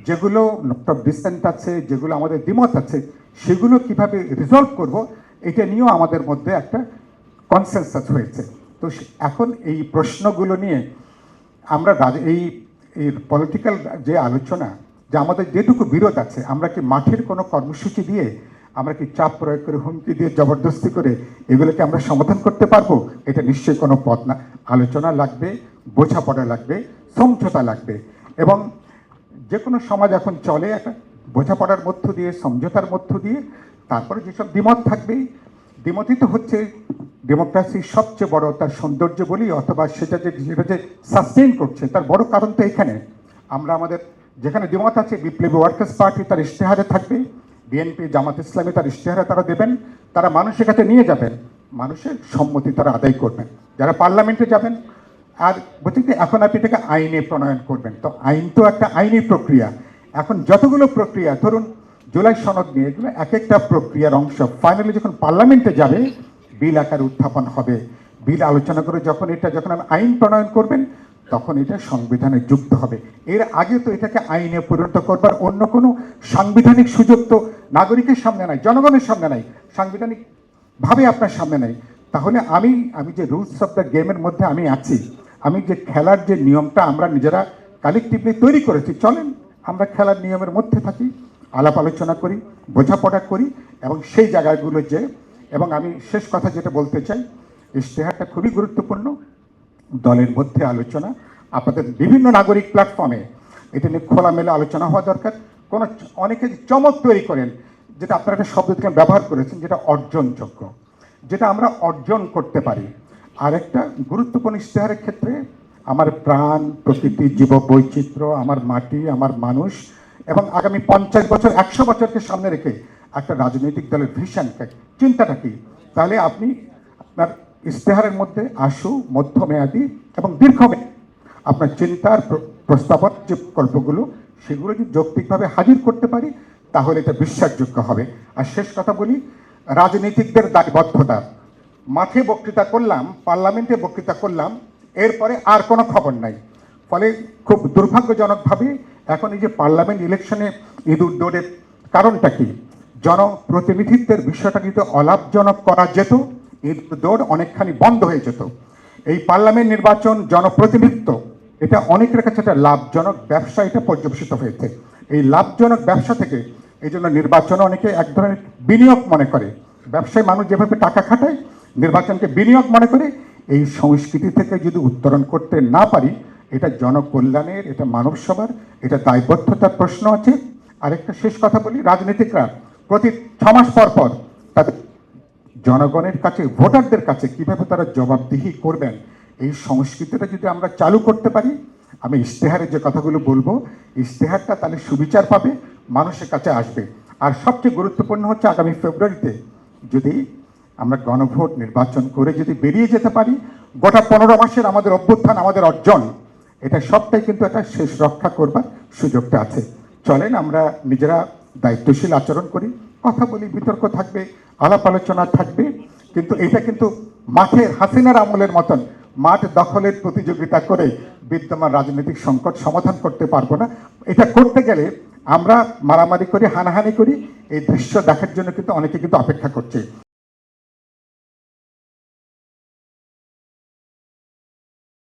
যেগুলো ডিসেন্ট আছে, যেগুলো আমাদের দ্বিমত আছে, সেগুলো কিভাবে রিজলভ করব, এটা নিয়েও আমাদের মধ্যে একটা কনসেনসাস হয়েছে। তো এখন এই প্রশ্নগুলো নিয়ে আমরা এই পলিটিক্যাল যে আলোচনা, যে আমাদের যেটুকু বিরোধ আছে, আমরা কি মাঠের কোনো কর্মসূচি দিয়ে, আমরা কি চাপ প্রয়োগ করে, হুমকি দিয়ে, জবরদস্তি করে এগুলোকে আমরা সমাধান করতে পারবো? এটা নিশ্চয়ই কোনো পথ না। আলোচনা লাগবে, বোঝাপড়া লাগবে, সমঝোতা লাগবে। এবং যে কোনো সমাজ এখন চলে একটা বোঝাপড়ার মধ্য দিয়ে, সমঝোতার মধ্য দিয়ে। তারপরে যেসব দ্বিমত থাকবেই, দ্বিমতই তো হচ্ছে ডেমোক্রেসির সবচেয়ে বড় তার সৌন্দর্য বলি, অথবা সেটা যে সাস্টেইন করছে তার বড় কারণ তো এখানে। আমরা আমাদের যেখানে দ্বিমত আছে, বিপ্লবী ওয়ার্কার্স পার্টি তার ইশতেহারে থাকবে, বিএনপি, জামাত ইসলামী তার ইশতেহারে তারা দেবেন, তারা মানুষের কাছে নিয়ে যাবেন, মানুষের সম্মতি তারা আদায় করবেন, যারা পার্লামেন্টে যাবেন। আর বলছি যে এখন আপনি এটাকে আইনে প্রণয়ন করবেন, তো আইন তো একটা আইনি প্রক্রিয়া। এখন যতগুলো প্রক্রিয়া, ধরুন জুলাই সনদ নিয়ে, এগুলো এক একটা প্রক্রিয়ার অংশ। ফাইনালি যখন পার্লামেন্টে যাবে, বিল আকারে উত্থাপন হবে, বিল আলোচনা করে যখন আইন প্রণয়ন করবেন, তখন এটা সংবিধানে যুক্ত হবে। এর আগে তো এটাকে আইনে পরিণত করবার অন্য কোনো সাংবিধানিক সুযোগ তো নাগরিকের সামনে নাই, জনগণের সামনে নাই, সাংবিধানিক ভাবে আপনার সামনে নাই। তাহলে আমি যে রুলস অফ দ্য গেমের মধ্যে আমি আছি, আমি যে খেলার যে নিয়মটা আমরা নিজেরা কালেকটিভলি তৈরি করেছি, চলেন আমরা খেলার নিয়মের মধ্যে থাকি, আলাপ আলোচনা করি, বোঝাপড়া করি, এবং সেই জায়গাগুলো যে, এবং আমি শেষ কথা যেটা বলতে চাই, ইশতেহারটা খুবই গুরুত্বপূর্ণ। দলের মধ্যে আলোচনা, আপনাদের বিভিন্ন নাগরিক প্ল্যাটফর্মে এটা নিয়ে খোলামেলা আলোচনা হওয়া দরকার। অনেকে চমক তৈরি করেন, যেটা আপনারা একটা শব্দ ব্যবহার করেছেন, যেটা অর্জনযোগ্য, যেটা আমরা অর্জন করতে পারি। আরেকটা গুরুত্বপূর্ণ ইশতেহারের ক্ষেত্রে আমার প্রাণ, প্রকৃতি, জীব বৈচিত্র্য, আমার মাটি, আমার মানুষ, এবং আগামী 50 বছর, 100 বছরকে সামনে রেখে একটা রাজনৈতিক দলের ভিশনটা, চিন্তাটা কি, তাহলে আপনি আপনার ইশতেহারের মধ্যে আশু, মধ্যমেয়াদী এবং দীর্ঘমেয়াদী আপনার চিন্তার প্রস্তাবক যে প্রকল্পগুলো, সেগুলো যদি যৌক্তিকভাবে হাজির করতে পারি, তাহলে এটা বিশ্বাসযোগ্য হবে। আর শেষ কথা বলি, রাজনীতিকদের দায়বদ্ধতা। মাঠে বক্তৃতা করলাম, পার্লামেন্টে বক্তৃতা করলাম, এরপরে আর কোনো খবর নাই। ফলে খুব দুর্ভাগ্যজনকভাবে এখন এই যে পার্লামেন্ট ইলেকশনে ইঁদুর দৌড়ের কারণটা কি, জনপ্রতিনিধিত্বের বিষয়টা কিন্তু অলাভজনক করা যেত, ইঁদুর দৌড় অনেকখানি বন্ধ হয়ে যেত। এই পার্লামেন্ট নির্বাচন, জনপ্রতিনিধিত্ব, এটা অনেকের কাছে একটা লাভজনক ব্যবসা, এটা পর্যবেসিত হয়েছে। এই লাভজনক ব্যবসা থেকে এই জন্য নির্বাচনে অনেকে এক ধরনের বিনিয়োগ মনে করে। ব্যবসায় মানুষ যেভাবে টাকা খাটায়, নির্বাচনকে বিনিয়োগ মনে করে। এই সংস্কৃতি থেকে যদি উত্তরণ করতে না পারি, এটা জনকল্যাণের, এটা মানব সভার, এটা দায়বদ্ধতার প্রশ্ন আছে। আরেকটা শেষ কথা বলি, রাজনীতিকরা প্রতি 6 মাস পর পর তাদের জনগণের কাছে, ভোটারদের কাছে কিভাবে তারা জবাবদিহি করবেন, এই সংস্কৃতিটা যদি আমরা চালু করতে পারি, আমি ইশতেহারে যে কথাগুলো বলবো, ইশতেহারটা তাহলে সুবিচার পাবে, মানুষের কাছে আসবে। আর সবচেয়ে গুরুত্বপূর্ণ হচ্ছে আগামী ফেব্রুয়ারিতে যদি আমরা গণভোট নির্বাচন করে যদি বেরিয়ে যেতে পারি, গোটা 15 মাসের আমাদের অভ্যুত্থান, আমাদের অর্জন, এটা সবটাই কিন্তু একটা শেষ রক্ষা করবার সুযোগটা আছে। চলেন আমরা নিজেরা দায়িত্বশীল আচরণ করি, কথা বলি, বিতর্ক থাকবে, আলাপ আলোচনা থাকবে, কিন্তু এটা কিন্তু মাঠের হাসিনার আমলের মতন মাঠ দখলের প্রতিযোগিতা করে বিদ্যমান রাজনৈতিক সংকট সমাধান করতে পারবো না। এটা করতে গেলে আমরা মারামারি করি, হানাহানি করি, এই দৃশ্য দেখার জন্য কিন্তু অনেকে কিন্তু অপেক্ষা করছে।